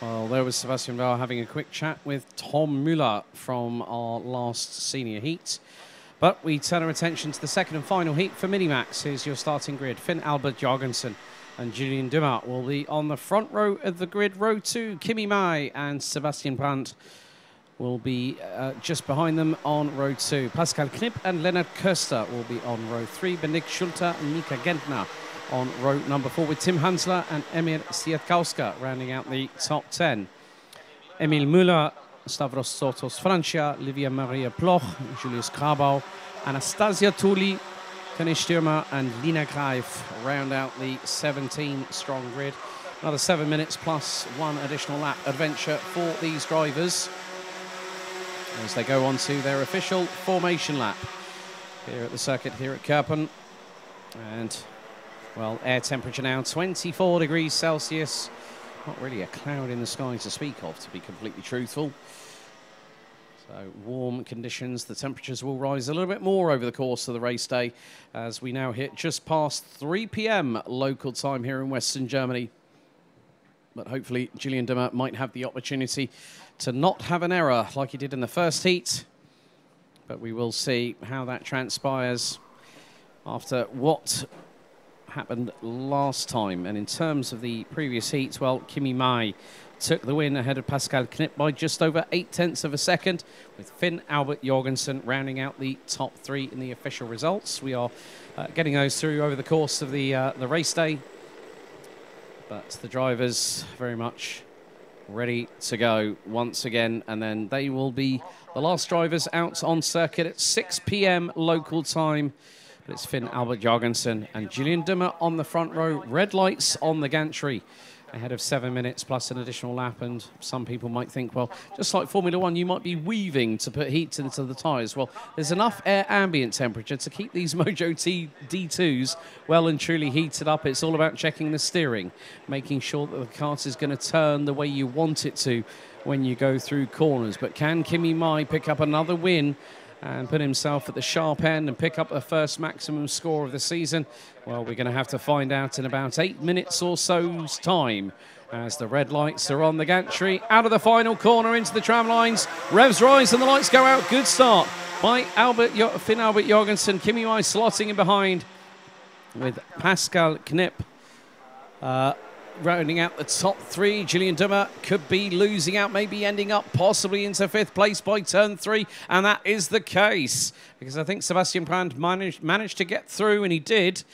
Well, there was Sebastian Vettel having a quick chat with Tom Müller from our last senior heat. But we turn our attention to the second and final heat for Minimax. Here's your starting grid. Finn Albert Jorgensen and Julian Dumas will be on the front row of the grid. Row 2, Kimi Mai and Sebastian Brandt will be just behind them on row 2. Pascal Knipp and Lennart Köster will be on row 3. Benedikt Schulte and Mika Gentner on row number 4, with Tim Hansler and Emir Siatkowska rounding out the top 10. Emil Müller, Stavros Sotos Francia, Livia Maria Ploch, Julius Grabau, Anastasia Tuli, Kenny Stürmer and Lina Greif round out the 17-strong grid. Another 7 minutes plus 1 additional lap adventure for these drivers as they go on to their official formation lap here at the circuit here at Kerpen. And, well, air temperature now 24 degrees Celsius. Not really a cloud in the sky to speak of, to be completely truthful. So warm conditions, the temperatures will rise a little bit more over the course of the race day as we now hit just past 3 p.m. local time here in Western Germany. But hopefully Julian Dumas might have the opportunity to not have an error like he did in the first heat. But we will see how that transpires after what happened last time. And in terms of the previous heats, well, Kimi Mai took the win ahead of Pascal Knipp by just over 0.8 of a second, with Finn Albert Jorgensen rounding out the top 3 in the official results. We are getting those through over the course of the race day, but the drivers very much ready to go once again, and then they will be the last drivers out on circuit at 6 p.m. local time. But it's Finn Albert Jorgensen and Julian Dumas on the front row. Red lights on the gantry ahead of 7 minutes plus an additional lap. And some people might think, well, just like Formula One, you might be weaving to put heat into the tyres. Well, there's enough air ambient temperature to keep these Mojo D2s well and truly heated up. It's all about checking the steering, making sure that the kart is going to turn the way you want it to when you go through corners. But can Kimi Mai pick up another win and put himself at the sharp end and pick up the first maximum score of the season? Well, we're going to have to find out in about 8 minutes or so's time as the red lights are on the gantry. Out of the final corner into the tram lines. Revs rise and the lights go out. Good start by Finn Albert Jorgensen. Kimi Mai slotting in behind with Pascal Knipp rounding out the top 3. Julian Dumas could be losing out, maybe ending up possibly into 5th place by turn 3, and that is the case because I think Sebastian Brandt managed to get through, and he did.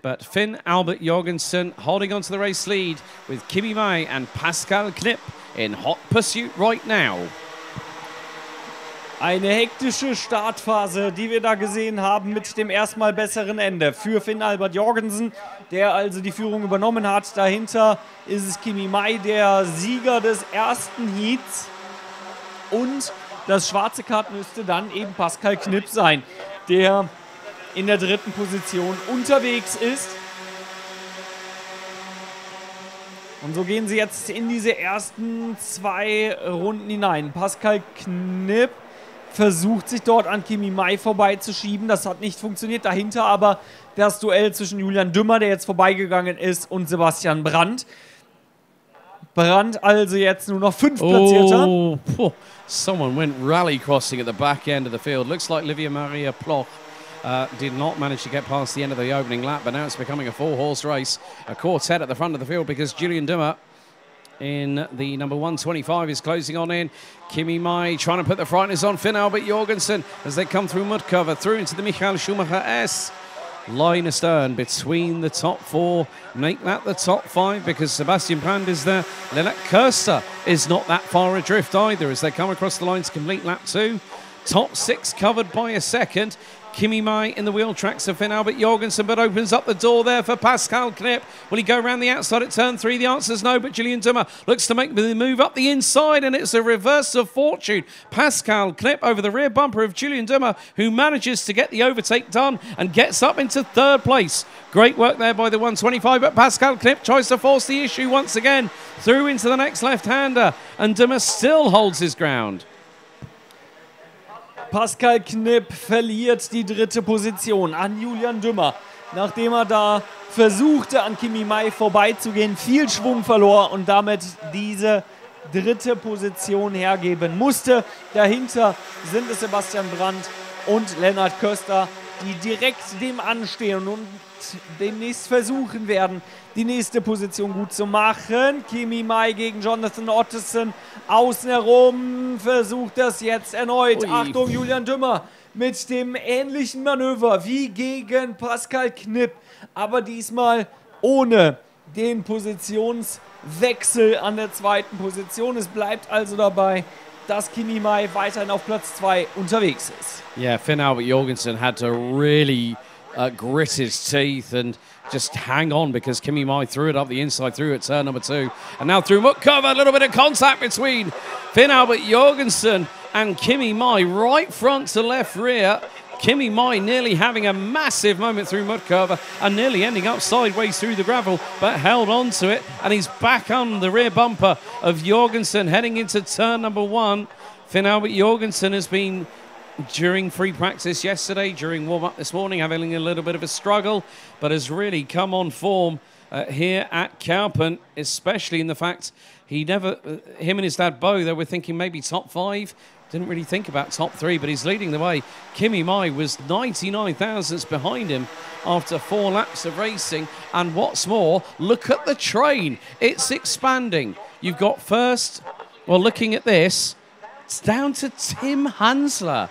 But Finn Albert Jorgensen holding on to the race lead with Kimi Mai and Pascal Knipp in hot pursuit right now. Eine hektische Startphase, die wir da gesehen haben mit dem erstmal besseren Ende für Finn Albert Jorgensen, der also die Führung übernommen hat. Dahinter ist es Kimi Mai, der Sieger des ersten Heats. Und das schwarze Kart müsste dann eben Pascal Knipp sein, der in der 3. Position unterwegs ist. Und so gehen sie jetzt in diese ersten 2 Runden hinein. Pascal Knipp versucht sich dort an Kimi Mai vorbeizuschieben. Das hat nicht funktioniert. Dahinter aber das Duell zwischen Julian Dumas, der jetzt vorbeigegangen ist, und Sebastian Brandt. Brandt also jetzt nur noch 5 Platzierter. Oh, someone went rally crossing at the back end of the field. Looks like Livia Maria Ploch did not manage to get past the end of the opening lap, but now it's becoming a 4-horse race. A quartet at the front of the field because Julian Dumas in the number 125 is closing on in. Kimi Mai trying to put the frighteners on Finn Albert Jorgensen as they come through mud cover, through into the Michael Schumacher S. Line astern between the top 4. Make that the top 5 because Sebastian Brandt is there. Lennart Köster is not that far adrift either as they come across the line to complete lap 2. Top 6 covered by a second. Kimi Mai in the wheel tracks of Finn Albert Jorgensen, but opens up the door there for Pascal Knipp. Will he go around the outside at turn 3? The answer is no, but Julian Dumas looks to make the move up the inside, and it's a reverse of fortune. Pascal Knipp over the rear bumper of Julian Dumas, who manages to get the overtake done and gets up into 3rd place. Great work there by the 125, but Pascal Knipp tries to force the issue once again through into the next left-hander, and Dumas still holds his ground. Pascal Knipp verliert die 3. Position an Julian Dumas. nachdem er da versuchte, an Kimi Mai vorbeizugehen, viel Schwung verlor und damit diese dritte Position hergeben musste. Dahinter sind es Sebastian Brandt und Lennart Köster, die direkt dem anstehen und demnächst versuchen werden, die nächste Position gut zu machen. Kimi Mai gegen Jonathan Ottesen. Außen herum versucht das jetzt erneut. Ui. Achtung, Julian Dümmer mit dem ähnlichen Manöver wie gegen Pascal Knipp. Aber diesmal ohne den Positionswechsel an der zweiten Position. Es bleibt also dabei, dass Kimi Mai weiterhin auf Platz 2 unterwegs ist. Yeah, Finn Albert Jorgensen had to really grit his teeth and just hang on because Kimi Mai threw it up the inside through at turn number 2. And now through Mutkova, a little bit of contact between Finn Albert Jorgensen and Kimi Mai, right front to left rear. Kimi Mai nearly having a massive moment through Mutkova and nearly ending up sideways through the gravel, but held on to it, and he's back on the rear bumper of Jorgensen heading into turn number 1. Finn Albert Jorgensen has been, during free practice yesterday, during warm-up this morning, having a little bit of a struggle, but has really come on form here at Kerpen, especially in the fact him and his dad Bo, they were thinking maybe top 5. Didn't really think about top 3, but he's leading the way. Kimi Mai was 99 thousandths behind him after 4 laps of racing. And what's more, look at the train. It's expanding. You've got first, well, looking at this, it's down to Tim Hansler.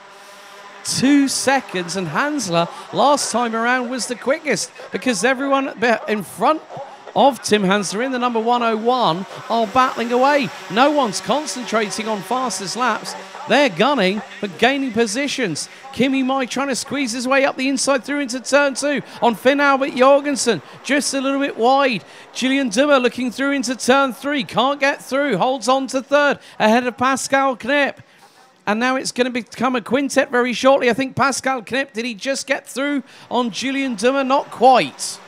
2 seconds, and Hansler last time around was the quickest because everyone in front of Tim Hansler in the number 101 are battling away. No one's concentrating on fastest laps. They're gunning for gaining positions. Kimi Mai trying to squeeze his way up the inside through into turn 2 on Finn Albert Jorgensen. Just a little bit wide. Julian Dummer looking through into turn 3. Can't get through. Holds on to third ahead of Pascal Knipp. And now it's going to become a quintet very shortly. I think Pascal Knipp, did he just get through on Julian Dummer? Not quite.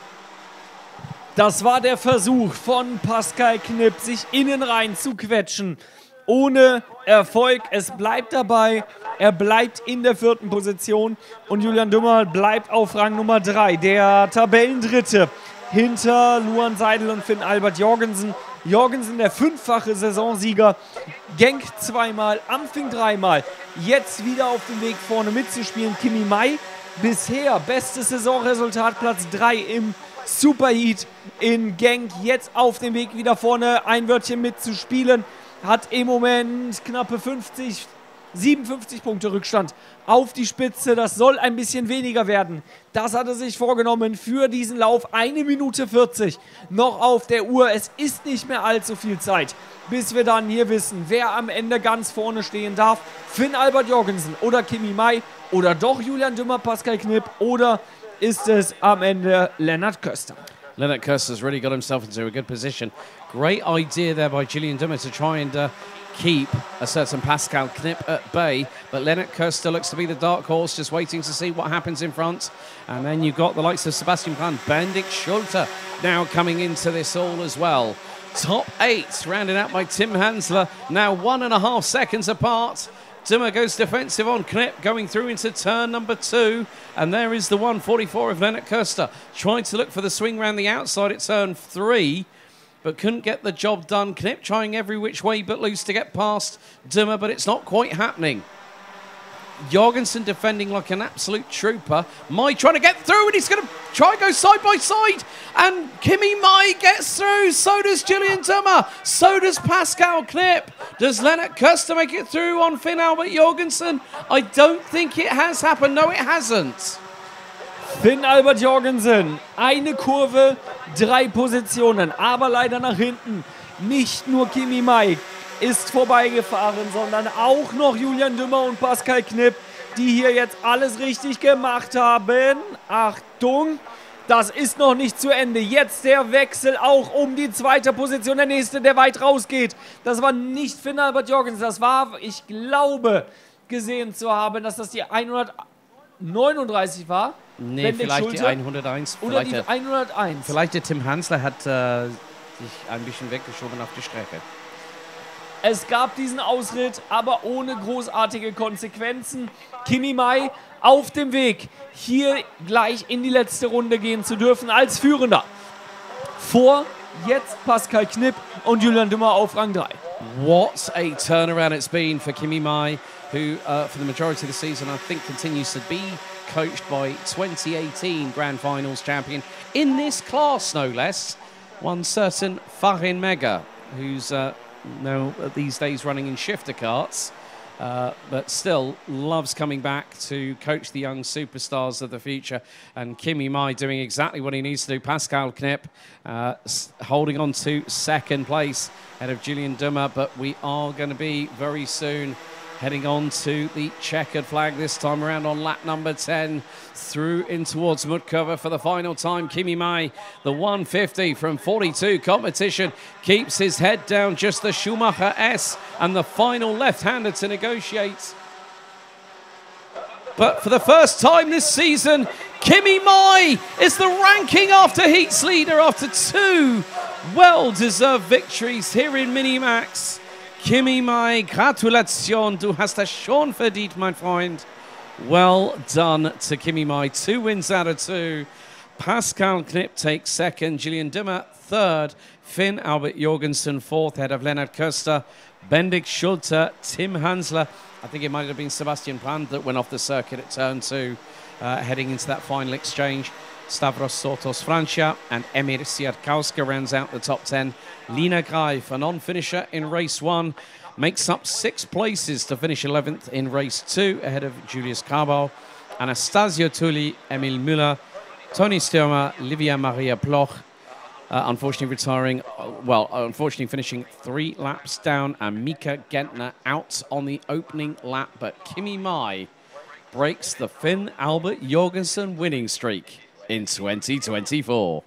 Das war der Versuch von Pascal Knipp, sich innen rein zu quetschen. Ohne Erfolg. Es bleibt dabei. Er bleibt in der 4. Position. Und Julian Dummer bleibt auf Rang Nummer 3. Der Tabellendritte hinter Luan Seidel und Finn Albert Jorgensen. Jorgensen, der 5-fache Saisonsieger. Genk 2-mal, Amfing 3-mal. Jetzt wieder auf dem Weg vorne mitzuspielen. Kimi Mai, bisher bestes Saisonresultat, Platz 3 im Superheat in Genk. Jetzt auf dem Weg wieder vorne ein Wörtchen mitzuspielen. Hat im Moment knappe 57 Punkte Rückstand auf die Spitze. Das soll ein bisschen weniger werden. Das hat er sich vorgenommen für diesen Lauf. 1 Minute 40 noch auf der Uhr. Es ist nicht mehr allzu viel Zeit, bis wir dann hier wissen, wer am Ende ganz vorne stehen darf. Finn Albert Jorgensen oder Kimi Mai oder doch Julian Dummer, Pascal Knipp oder ist es am Ende Lennart Köster. Lennart Köster's really got himself into a good position. Great idea there by Julian Dummer to try and keep a certain Pascal Knipp at bay, but Lennart Köster looks to be the dark horse, just waiting to see what happens in front. And then you've got the likes of Sebastian Brandt, Benedikt Schulte now coming into this all as well. Top 8 rounded out by Tim Hansler, now 1.5 seconds apart. Dummer goes defensive on Knipp, going through into turn number 2. And there is the 144 of Lennart Köster. Tried to look for the swing round the outside at turn 3, but couldn't get the job done. Knipp trying every which way but loose to get past Dummer, but it's not quite happening. Jorgensen defending like an absolute trooper. Mai trying to get through, and he's going to try and go side by side. And Kimi Mai gets through. So does Julian Dummer. So does Pascal Knipp. Does Lennart Köster make it through on Finn Albert Jorgensen? I don't think it has happened. No, it hasn't. Finn Albert Jorgensen, eine Kurve, 3 Positionen, aber leider nach hinten. Nicht nur Kimi Mai ist vorbeigefahren, sondern auch noch Julian Dummer und Pascal Knipp, die hier jetzt alles richtig gemacht haben. Achtung, das ist noch nicht zu Ende. Jetzt der Wechsel auch um die 2. Position. Der nächste, der weit rausgeht. Das war nicht Finn Albert Jorgensen. Das war, ich glaube, gesehen zu haben, dass das die 139 war. Nee, vielleicht Schulte, die 101. Oder die 101. Vielleicht der Tim Hansler hat sich ein bisschen weggeschoben auf die Strecke. Es gab diesen Ausritt, aber ohne großartige Konsequenzen. Kimi Mai auf dem Weg, hier gleich in die letzte Runde gehen zu dürfen als Führender. Vor jetzt Pascal Knipp und Julian Dümmer auf Rang 3. What a turnaround it's been for Kimi Mai, who for the majority of the season I think continues to be coached by 2018 Grand Finals champion in this class, no less, one certain Farin Mega, who's now these days running in shifter carts, but still loves coming back to coach the young superstars of the future. And Kimi Mai doing exactly what he needs to do. Pascal Knipp holding on to second place ahead of Julian Dümmer, but we are going to be very soon heading on to the checkered flag this time around on lap number 10, through in towards Mudcover for the final time. Kimi Mai, the 150 from 42 competition, keeps his head down, just the Schumacher S and the final left-hander to negotiate. But for the first time this season, Kimi Mai is the ranking after heats leader after 2 well-deserved victories here in Minimax. Kimi Mai, Gratulation, du hast das schon verdient, mein Freund. Well done to Kimi Mai. 2 wins out of 2. Pascal Knipp takes second, Julian Dümmer third, Finn Albert Jorgensen fourth, ahead of Lennart Köster, Bendik Schulte, Tim Hansler. I think it might have been Sebastian Brand that went off the circuit at turn 2, heading into that final exchange. Stavros Sotos Francia and Emir Siarkowska rounds out the top 10. Lina Greif, a non-finisher in race 1, makes up 6 places to finish 11th in race 2 ahead of Julius Kabau. Anastasio Tully, Emil Müller, Tony Stürmer, Livia Maria Bloch, unfortunately retiring, unfortunately finishing 3 laps down, and Mika Gentner out on the opening lap. But Kimi Mai breaks the Finn Albert Jorgensen winning streak in 2024.